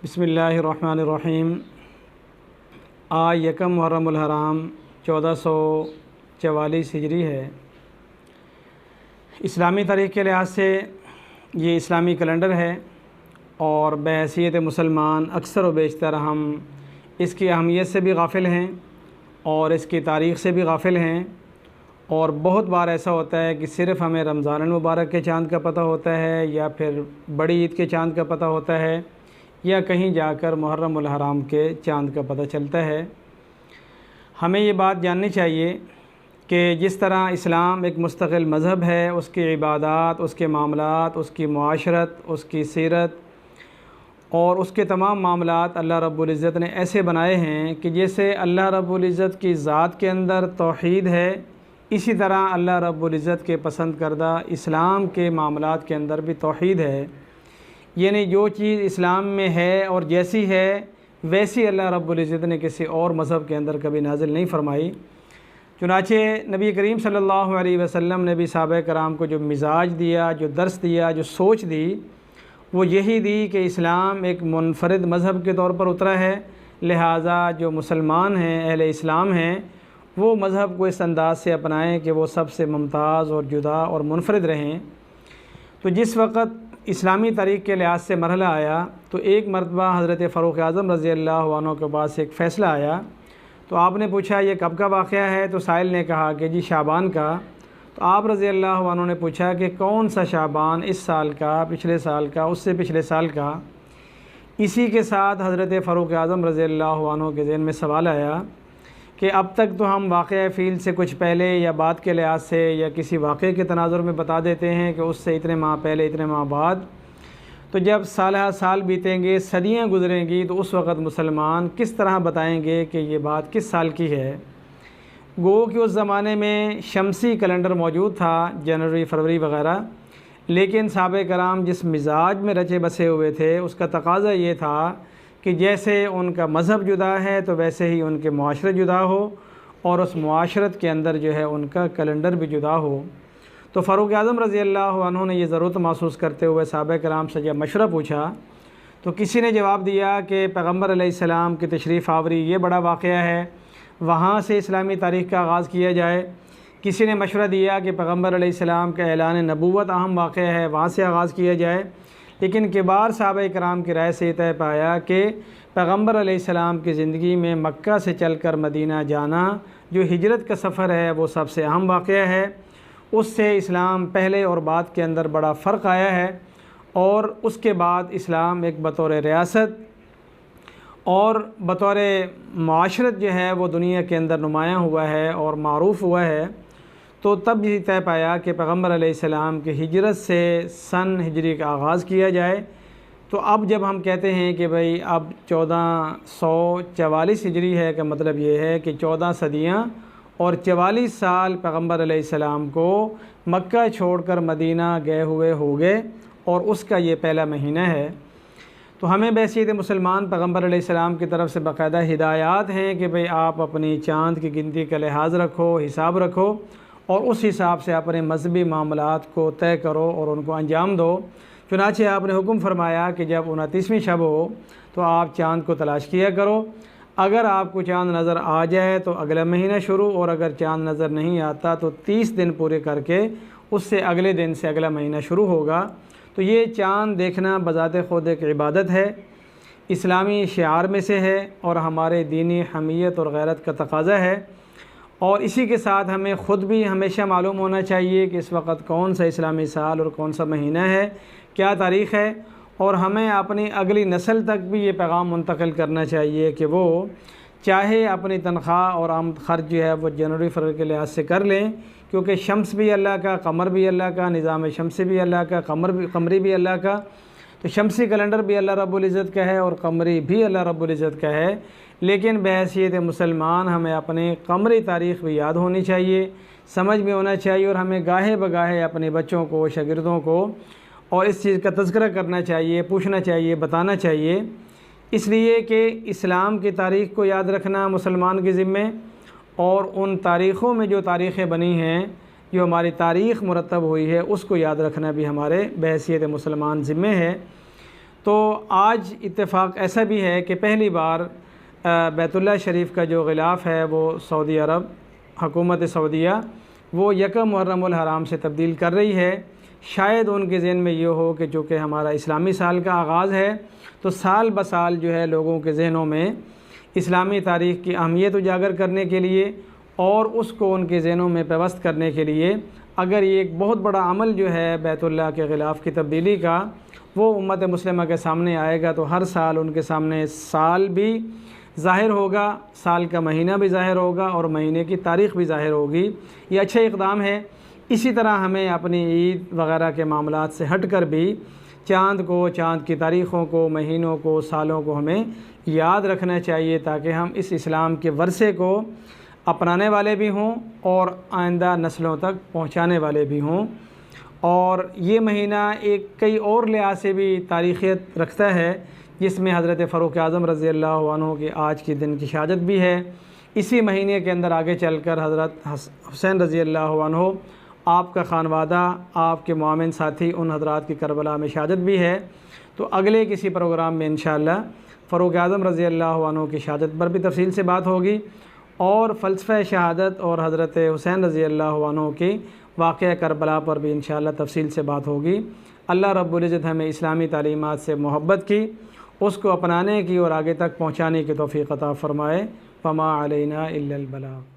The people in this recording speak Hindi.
बिस्मिल्लाहिर्रहमानिर्रहीम। आज यकम मुहर्रमुल हराम 1444 हिजरी है। इस्लामी तारीख़ के लिहाज से ये इस्लामी कैलेंडर है और बहैसियत मुसलमान अक्सर व बेशतर हम इसकी अहमियत से भी गाफिल हैं और इसकी तारीख़ से भी गाफिल हैं। और बहुत बार ऐसा होता है कि सिर्फ़ हमें रमज़ान मुबारक के चाँद का पता होता है या फिर बड़ी ईद के चाँद का पता होता है या कहीं जाकर मुहर्रमुल हराम के चाँद का पता चलता है। हमें ये बात जाननी चाहिए कि जिस तरह इस्लाम एक मुस्तक़िल मज़हब है, उसकी इबादत, उसके मामलात, उसकी मुआशरत, उसकी सीरत और उसके तमाम मामलात अल्लाह रब्बुल इज़्ज़त ने ऐसे बनाए हैं कि जैसे अल्लाह रब्बुल इज़्ज़त की ज़ात के अंदर तौहीद है, इसी तरह अल्लाह रब्बुल इज़्ज़त के पसंद करदा इस्लाम के मामलात के अंदर भी तौहीद है। यानी जो चीज़ इस्लाम में है और जैसी है वैसी अल्लाह रब्बुल इज़्ज़त ने किसी और मज़हब के अंदर कभी नाज़िल नहीं फ़रमाई। चुनाचे नबी करीम सल्लल्लाहु अलैहि वसल्लम ने भी सहाबा कराम को जो मिजाज दिया, जो दर्स दिया, जो सोच दी, वो यही दी कि इस्लाम एक मुनफरिद मज़हब के तौर पर उतरा है। लिहाजा जो मुसलमान हैं, अहले इस्लाम हैं, वो मज़हब को इस अंदाज़ से अपनाएं कि वो सबसे मुमताज़ और जुदा और मुनफरिद रहें। तो जिस वक़्त इस्लामी तारीख़ के लिहाज से मरहला आया तो एक मरतबा हज़रत फ़ारूक़ आज़म रज़ी अल्लाह अन्हु के पास एक फ़ैसला आया। तो आपने पूछा ये कब का वाक़या है? तो साइल ने कहा कि जी शाबान का। तो आप रज़ी अल्लाह अन्हु ने पूछा कि कौन सा शाबान, इस साल का, पिछले साल का, उससे पिछले साल का? इसी के साथ हज़रत फ़ारूक़ आज़म रज़ी अल्लाह अन्हु के ज़हन में सवाल आया कि अब तक तो हम वाक़या फ़ील से कुछ पहले या बाद के लिहाज से या किसी वाक़े के तनाज़ुर में बता देते हैं कि उससे इतने माह पहले, इतने माह बाद। तो जब साल बीतेंगे, सदियाँ गुज़रेंगी, तो उस वक़्त मुसलमान किस तरह बताएंगे कि ये बात किस साल की है? गो कि उस ज़माने में शमसी कैलेंडर मौजूद था, जनवरी, फरवरी वग़ैरह, लेकिन सहाबा कराम जिस मिजाज में रचे बसे हुए थे उसका तकाज़ा ये था कि जैसे उनका मज़हब जुदा है तो वैसे ही उनके मुआशरत जुदा हो और उस मुआशरत के अंदर जो है उनका कैलेंडर भी जुदा हो। तो फ़ारूक़ आज़म रज़ी अल्लाह अन्हु ने ये ज़रूरत महसूस करते हुए सहाबा कराम से जब मशवरा पूछा तो किसी ने जवाब दिया कि पैगम्बर अलैहिस्सलाम की तशरीफ़ आवरी ये बड़ा वाक़या है, वहाँ से इस्लामी तारीख़ का आगाज़ किया जाए। किसी ने मशवरा दिया कि पैगम्बर अलैहिस्सलाम का ऐलान नबूवत अहम वाक़या है, वहाँ से आगाज़ किया जाए। लेकिन किबार सहाबा कराम की राय से तय पाया कि पैगम्बर अलैहिस्सलाम की ज़िंदगी में मक्का से चलकर मदीना जाना जो हिजरत का सफ़र है वो सबसे अहम वाक़या है। उससे इस्लाम पहले और बाद के अंदर बड़ा फ़र्क आया है और उसके बाद इस्लाम एक बतौर रियासत और बतौर मुआशरत जो है वो दुनिया के अंदर नुमायाँ हुआ है और मारूफ़ हुआ है। तो तब ये तय पाया कि पैगम्बर अलैहिस्सलाम की हिजरत से सन हिजरी का आगाज़ किया जाए। तो अब जब हम कहते हैं कि भाई अब 1444 हिजरी है, का मतलब ये है कि 14 सदियाँ और 44 साल पैगम्बर अलैहिस्सलाम को मक्का छोड़कर मदीना गए हुए हो गए और उसका ये पहला महीना है। तो हमें बहसीत मुसलमान पैगम्बर अलैहिस्सलाम की तरफ से बाकायदा हिदायत हैं कि भाई आप अपनी चाँद की गिनती का लिहाज रखो, हिसाब रखो और उस हिसाब से अपने मजहबी मामलात को तय करो और उनको अंजाम दो। चुनाचे आपने हुक्म फरमाया कि जब 29वीं शब हो तो आप चाँद को तलाश किया करो। अगर आपको चाँद नज़र आ जाए तो अगला महीना शुरू, और अगर चाँद नज़र नहीं आता तो 30 दिन पूरे करके उससे अगले दिन से अगला महीना शुरू होगा। तो ये चाँद देखना बज़ाते ख़ुद एक इबादत है, इस्लामी शिआर में से है और हमारे दीनी हमीयत और गैरत का तकाज़ा है। और इसी के साथ हमें ख़ुद भी हमेशा मालूम होना चाहिए कि इस वक्त कौन सा इस्लामी साल और कौन सा महीना है, क्या तारीख़ है, और हमें अपनी अगली नस्ल तक भी ये पैगाम मुंतकिल करना चाहिए कि वो चाहे अपनी तनख्वाह और आमद खर्च जो है वो जनवरी फरवरी के लिहाज से कर लें, क्योंकि शम्स भी अल्लाह का, कमर भी अल्लाह का, निज़ाम शम्सी भी अल्लाह का, कमरी भी अल्लाह का। तो शम्सी कैलेंडर भी अल्लाह रब्बुल इज़्ज़त का है और कमरी भी अल्लाह रब्बुल इज़्ज़त का है। लेकिन बहैसियत मुसलमान हमें अपने कमरी तारीख़ भी याद होनी चाहिए, समझ में होना चाहिए और हमें गाहे बगाहे अपने बच्चों को, शागिर्दों को और इस चीज़ का तज़किरा करना चाहिए, पूछना चाहिए, बताना चाहिए। इसलिए कि इस्लाम की तारीख़ को याद रखना मुसलमान के ज़िम्मे और उन तारीख़ों में जो तारीख़ें बनी हैं, जो हमारी तारीख़ मुरतब हुई है, उसको याद रखना भी हमारे बहैसियत मुसलमान ज़िम्मे है। तो आज इत्तेफाक ऐसा भी है कि पहली बार बैतुल्लाह शरीफ का जो ग़िलाफ़ है वो सऊदी अरब हुकूमत सऊदीया वो यकम मुहर्रमुल हराम से तब्दील कर रही है। शायद उनके ज़हन में ये हो कि चूँकि हमारा इस्लामी साल का आगाज़ है तो साल ब साल जो है लोगों के ज़हनों में इस्लामी तारीख़ की अहमियत उजागर करने के लिए और उसको उनके ज़हनों में पेवस्त करने के लिए अगर ये एक बहुत बड़ा अमल जो है बैतुल्लाह के ग़िलाफ़ की तब्दीली का वो उम्मत मुस्लिमा के सामने आएगा तो हर साल उनके सामने साल भी ज़ाहिर होगा, साल का महीना भी ज़ाहिर होगा और महीने की तारीख़ भी ज़ाहिर होगी। ये अच्छा इक़दाम है। इसी तरह हमें अपनी ईद वग़ैरह के मामलात से हट कर भी चाँद को, चाँद की तारीख़ों को, महीनों को, सालों को हमें याद रखना चाहिए ताकि हम इस इस्लाम के वर्से को अपनाने वाले भी हों और आइंदा नस्लों तक पहुँचाने वाले भी हों। और ये महीना एक कई और लिहाज से भी तारीख़ियत रखता है जिसमें हज़रत फ़ारूक़ आज़म रज़ी अल्लाह अन्हु की आज के दिन की शहादत भी है। इसी महीने के अंदर आगे चलकर हज़रत हुसैन रज़ी अल्लाह अन्हु आपका खानवादा, आपके मुआमिन साथी उन हज़रात की करबला में शहादत भी है। तो अगले किसी प्रोग्राम में इंशाअल्लाह फ़ारूक़ आज़म रज़ी अल्लाह अन्हु की शहादत पर भी तफसील से बात होगी और फ़लसफ़े शहादत और हज़रत हुसैन रज़ी अल्लाह अन्हु की वाक़या करबला पर भी इंशाअल्लाह तफसील से बात होगी। अल्लाह रब्बुल इज़्ज़त हमें इस्लामी तालीमात से मोहब्बत की, उसको अपनाने की और आगे तक पहुँचाने की तौफ़ीक़ अता फ़रमाए। फ़मा अलैना इल्लल बलाग़।